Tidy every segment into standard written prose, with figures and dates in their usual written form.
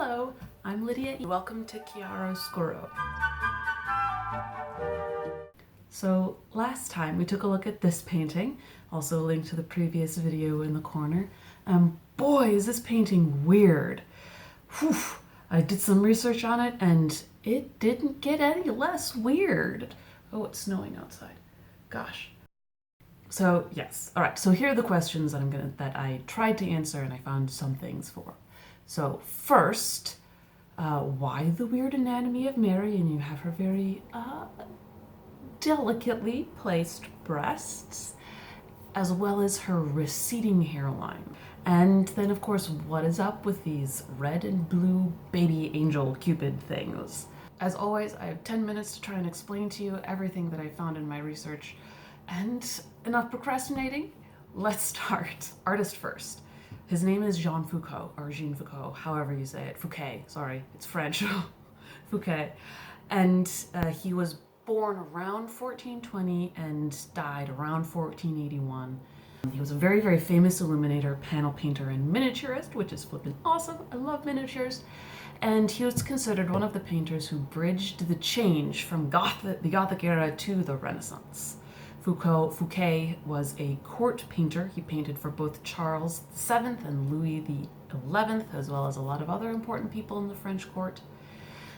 Hello, I'm Lydia. Welcome to Chiaroscuro. So last time we took a look at this painting, also linked to the previous video in the corner. Boy, is this painting weird. Whew. I did some research on it and it didn't get any less weird. Oh, it's snowing outside. Gosh. So yes, all right. So here are the questions that I tried to answer and I found some things for. So first, why the weird anatomy of Mary? And you have her very delicately placed breasts, as well as her receding hairline. And then of course, what is up with these red and blue baby angel cupid things? As always, I have 10 minutes to try and explain to you everything that I found in my research. And enough procrastinating, let's start. Artist first. His name is Jean Foucault, or Jean Foucault, however you say it. Fouquet, sorry, it's French. Fouquet. And he was born around 1420 and died around 1481. He was a very, very famous illuminator, panel painter, and miniaturist, which is flippin' awesome. I love miniatures. And he was considered one of the painters who bridged the change from the Gothic era to the Renaissance. Fouquet was a court painter. He painted for both Charles VII and Louis XI, as well as a lot of other important people in the French court.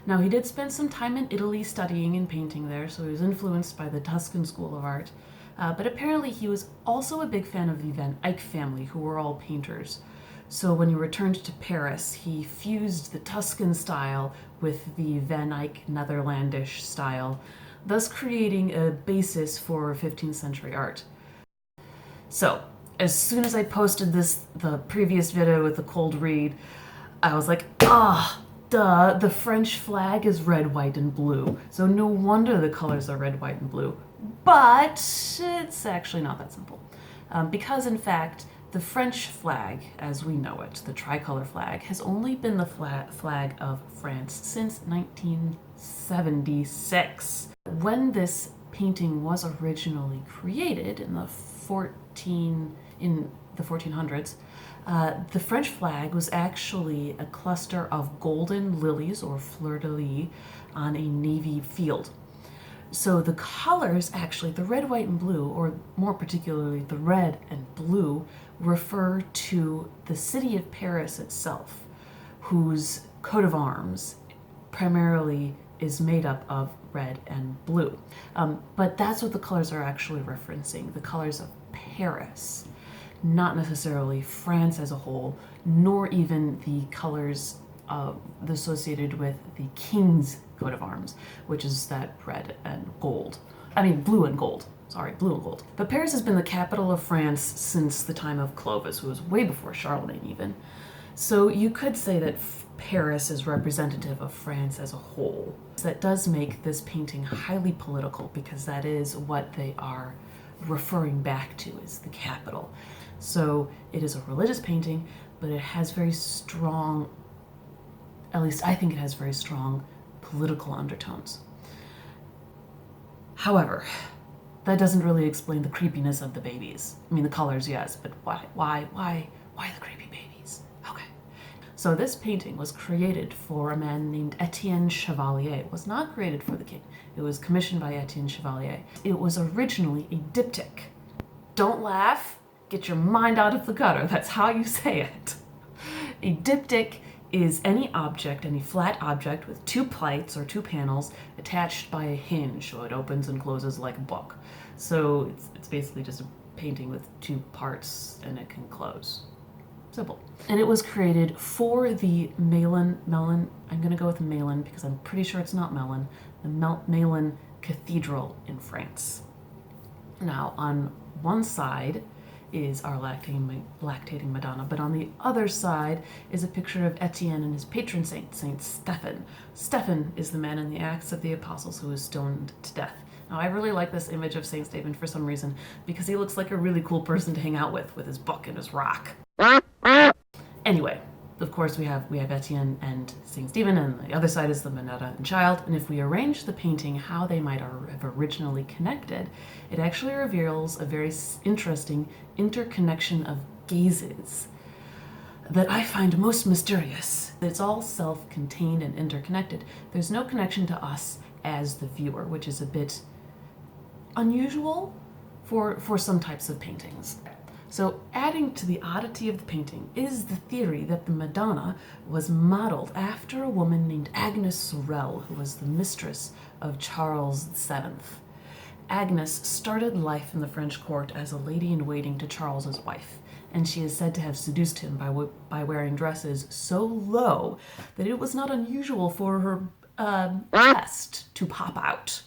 Now, he did spend some time in Italy studying and painting there, so he was influenced by the Tuscan school of art. But apparently he was also a big fan of the Van Eyck family, who were all painters. So when he returned to Paris, he fused the Tuscan style with the Van Eyck Netherlandish style, thus creating a basis for 15th century art. So, as soon as I posted the previous video with the cold read, I was like, duh, the French flag is red, white, and blue. So no wonder the colors are red, white, and blue. But it's actually not that simple. Because in fact, the French flag, as we know it, the tricolor flag, has only been the flag of France since 1976. When this painting was originally created in the 1400s, the French flag was actually a cluster of golden lilies, or fleur-de-lis, on a navy field. So the colors, actually, the red, white, and blue, or more particularly the red and blue, refer to the city of Paris itself, whose coat of arms primarily is made up of red and blue. But that's what the colors are actually referencing, the colors of Paris, not necessarily France as a whole, nor even the colors associated with the king's coat of arms, which is that red and gold. I mean, blue and gold. Sorry, blue and gold. But Paris has been the capital of France since the time of Clovis, who was way before Charlemagne even. So you could say that Paris is representative of France as a whole. That does make this painting highly political, because that is what they are referring back to, is the capital. So it is a religious painting, but it has very strong, at least I think it has very strong political undertones. However, that doesn't really explain the creepiness of the babies. I mean, the colors, yes, but why the creepy babies? Okay. So this painting was created for a man named Étienne Chevalier. It was not created for the king. It was commissioned by Étienne Chevalier. It was originally a diptych. Don't laugh. Get your mind out of the gutter. That's how you say it. A diptych is any object, any flat object with two plates or two panels attached by a hinge, so it opens and closes like a book. So it's basically just a painting with two parts and it can close. Simple. And it was created for the Melon, I'm gonna go with Melon because I'm pretty sure it's not Melon, the Melon Cathedral in France. Now, on one side is our lactating Madonna, but on the other side is a picture of Étienne and his patron saint, Saint Stephen. Stephen is the man in the Acts of the Apostles who was stoned to death. Now, I really like this image of Saint Stephen for some reason, because he looks like a really cool person to hang out with his book and his rock. Anyway, of course, we have Étienne and Saint Stephen, and the other side is the Madonna and Child. And if we arrange the painting how they might have originally connected, it actually reveals a very interesting interconnection of gazes. that I find most mysterious. It's all self-contained and interconnected. There's no connection to us as the viewer, which is a bit unusual for some types of paintings. So adding to the oddity of the painting is the theory that the Madonna was modeled after a woman named Agnes Sorel, who was the mistress of Charles VII. Agnes started life in the French court as a lady-in-waiting to Charles's wife, and she is said to have seduced him by wearing dresses so low that it was not unusual for her breast to pop out.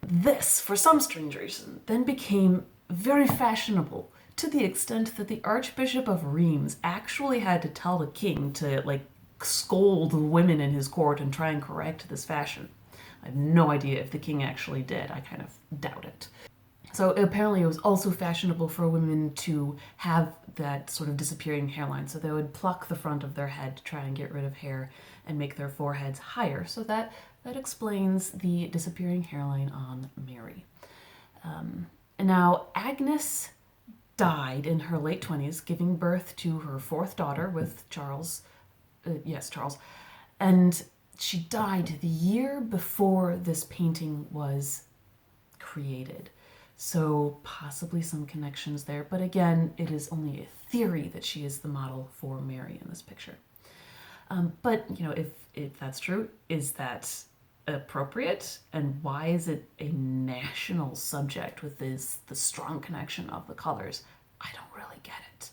This, for some strange reason, then became very fashionable, to the extent that the Archbishop of Reims actually had to tell the king to, like, scold the women in his court and try and correct this fashion. I have no idea if the king actually did. I kind of doubt it. So apparently it was also fashionable for women to have that sort of disappearing hairline. So they would pluck the front of their head to try and get rid of hair and make their foreheads higher. So that explains the disappearing hairline on Mary. Now, Agnes died in her late 20s, giving birth to her fourth daughter with Charles. And she died the year before this painting was created. So possibly some connections there. But again, it is only a theory that she is the model for Mary in this picture. But, you know, if that's true, is that appropriate? And why is it a national subject with the strong connection of the colors? I don't really get it.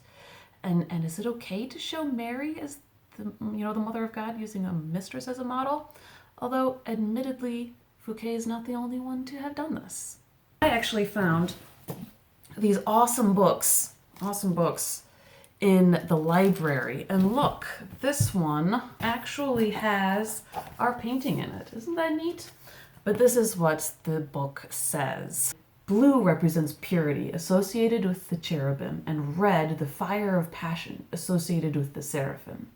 And is it okay to show Mary as the Mother of God using a mistress as a model? Although, admittedly, Fouquet is not the only one to have done this. I actually found these awesome books in the library. And look, this one actually has our painting in it. Isn't that neat? But this is what the book says. Blue represents purity, associated with the cherubim, and red, the fire of passion, associated with the seraphim.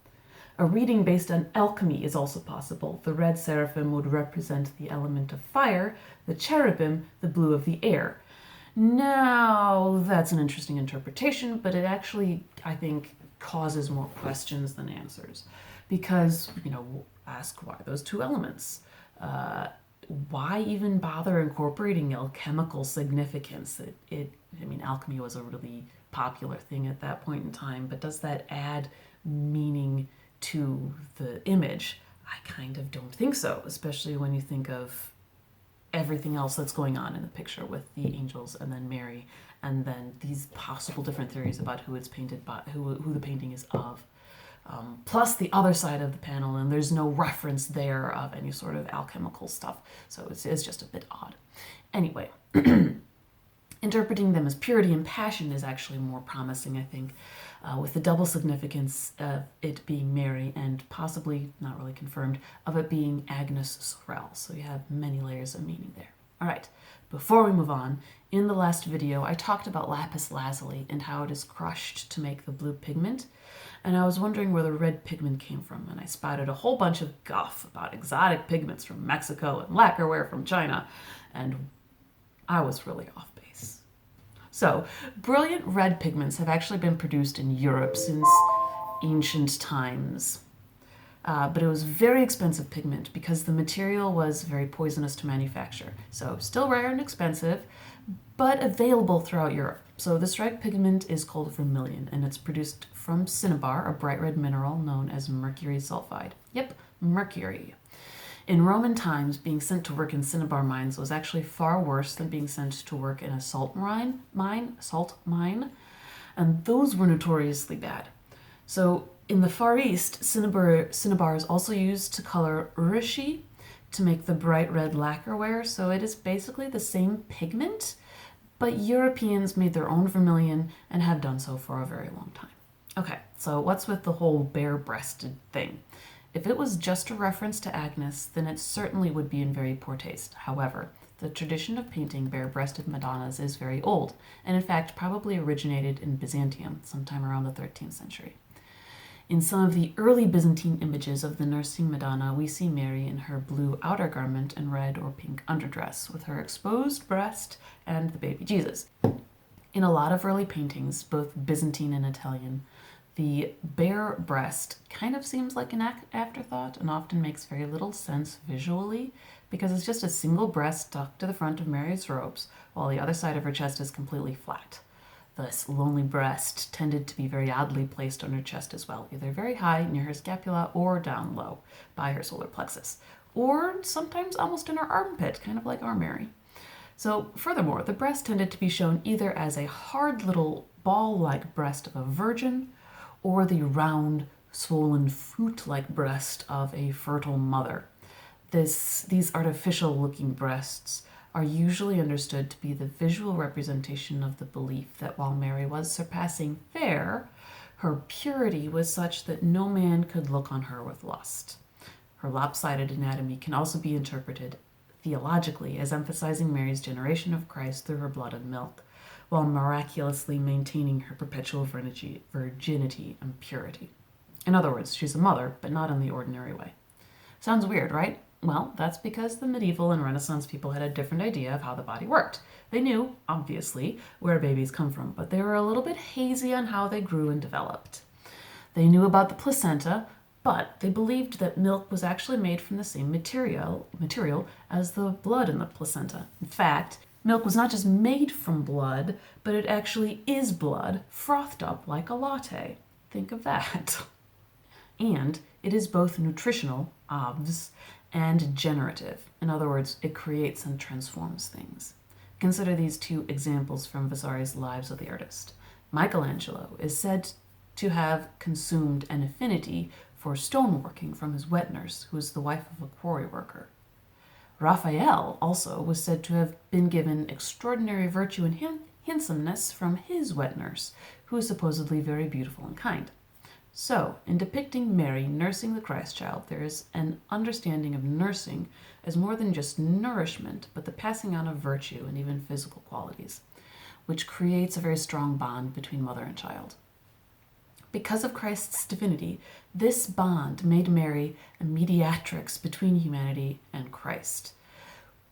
A reading based on alchemy is also possible. The red seraphim would represent the element of fire, the cherubim, the blue of the air. Now, that's an interesting interpretation, but it actually, I think, causes more questions than answers. Because, ask why those two elements? Why even bother incorporating alchemical significance? Alchemy was a really popular thing at that point in time, but does that add meaning to the image? I kind of don't think so, especially when you think of everything else that's going on in the picture with the angels and then Mary, and then these possible different theories about who it's painted by, who the painting is of. Plus the other side of the panel, and there's no reference there of any sort of alchemical stuff, so it's just a bit odd. Anyway, interpreting them as purity and passion is actually more promising, I think, with the double significance of it being Mary and possibly, not really confirmed, of it being Agnes Sorel. So you have many layers of meaning there. All right, before we move on, in the last video, I talked about lapis lazuli and how it is crushed to make the blue pigment. And I was wondering where the red pigment came from, and I spouted a whole bunch of guff about exotic pigments from Mexico and lacquerware from China, and I was really off base. So, brilliant red pigments have actually been produced in Europe since ancient times. But it was very expensive pigment because the material was very poisonous to manufacture. So still rare and expensive, but available throughout Europe. So this red pigment is called vermilion, and it's produced from cinnabar, a bright red mineral known as mercury sulfide. Yep, mercury. In Roman times, being sent to work in cinnabar mines was actually far worse than being sent to work in a salt mine, and those were notoriously bad. So in the Far East, cinnabar is also used to color urushi, to make the bright red lacquerware, so it is basically the same pigment, but Europeans made their own vermilion and have done so for a very long time. Okay, so what's with the whole bare-breasted thing? If it was just a reference to Agnes, then it certainly would be in very poor taste. However, the tradition of painting bare-breasted Madonnas is very old, and in fact probably originated in Byzantium sometime around the 13th century. In some of the early Byzantine images of the nursing Madonna, we see Mary in her blue outer garment and red or pink underdress, with her exposed breast and the baby Jesus. In a lot of early paintings, both Byzantine and Italian, The bare breast kind of seems like an afterthought and often makes very little sense visually because it's just a single breast stuck to the front of Mary's robes while the other side of her chest is completely flat. This lonely breast tended to be very oddly placed on her chest as well, either very high near her scapula or down low by her solar plexus, or sometimes almost in her armpit, kind of like our Mary. So furthermore, the breast tended to be shown either as a hard little ball-like breast of a virgin or the round, swollen, fruit-like breast of a fertile mother. These artificial-looking breasts are usually understood to be the visual representation of the belief that while Mary was surpassing fair, her purity was such that no man could look on her with lust. Her lopsided anatomy can also be interpreted theologically as emphasizing Mary's generation of Christ through her blood and milk, while miraculously maintaining her perpetual virginity and purity. In other words, she's a mother, but not in the ordinary way. Sounds weird, right? Well, that's because the medieval and Renaissance people had a different idea of how the body worked. They knew, obviously, where babies come from, but they were a little bit hazy on how they grew and developed. They knew about the placenta, but they believed that milk was actually made from the same material as the blood in the placenta. In fact, milk was not just made from blood, but it actually is blood frothed up like a latte. Think of that. And it is both nutritional, obvs, and generative. In other words, it creates and transforms things. Consider these two examples from Vasari's Lives of the Artist. Michelangelo is said to have consumed an affinity for stoneworking from his wet nurse, who was the wife of a quarry worker. Raphael also was said to have been given extraordinary virtue and handsomeness from his wet nurse, who was supposedly very beautiful and kind. So, in depicting Mary nursing the Christ child, there is an understanding of nursing as more than just nourishment, but the passing on of virtue and even physical qualities, which creates a very strong bond between mother and child. Because of Christ's divinity, this bond made Mary a mediatrix between humanity and Christ,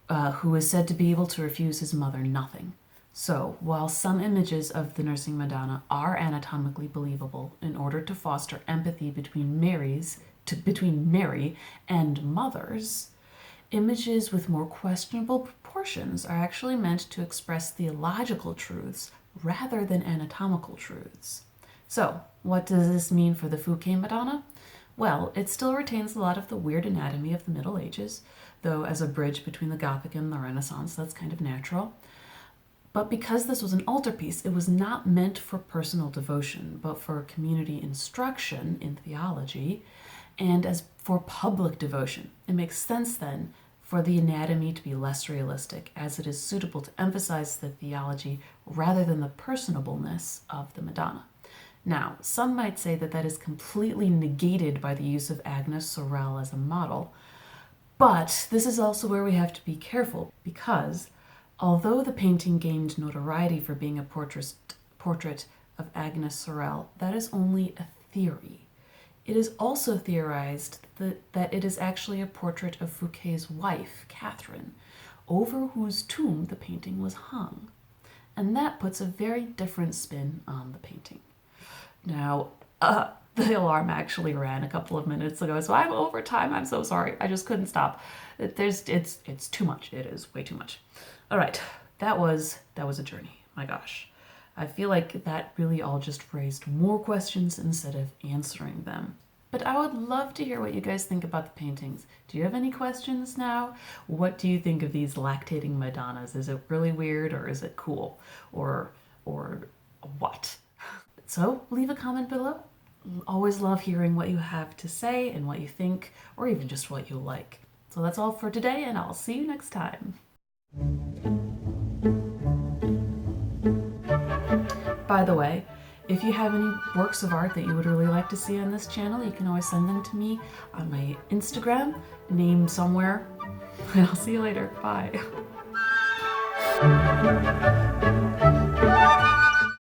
who is said to be able to refuse his mother nothing. So, while some images of the nursing Madonna are anatomically believable in order to foster empathy between Mary and mothers, images with more questionable proportions are actually meant to express theological truths rather than anatomical truths. So, what does this mean for the Fouquet Madonna? Well, it still retains a lot of the weird anatomy of the Middle Ages, though as a bridge between the Gothic and the Renaissance, that's kind of natural. But because this was an altarpiece, it was not meant for personal devotion, but for community instruction in theology and as for public devotion. It makes sense then for the anatomy to be less realistic, as it is suitable to emphasize the theology rather than the personableness of the Madonna. Now, some might say that that is completely negated by the use of Agnes Sorel as a model, but this is also where we have to be careful, because although the painting gained notoriety for being a portrait of Agnes Sorel, that is only a theory. It is also theorized that it is actually a portrait of Fouquet's wife, Catherine, over whose tomb the painting was hung. And that puts a very different spin on the painting. Now, the alarm actually ran a couple of minutes ago, so I'm over time. I'm so sorry. I just couldn't stop. It's too much. It is way too much. All right, that was a journey. My gosh. I feel like that really all just raised more questions instead of answering them. But I would love to hear what you guys think about the paintings. Do you have any questions now? What do you think of these lactating Madonnas? Is it really weird, or is it cool? Or what? So leave a comment below. Always love hearing what you have to say and what you think, or even just what you like. So that's all for today, and I'll see you next time. By the way, if you have any works of art that you would really like to see on this channel, you can always send them to me on my Instagram, named somewhere, and I'll see you later. Bye.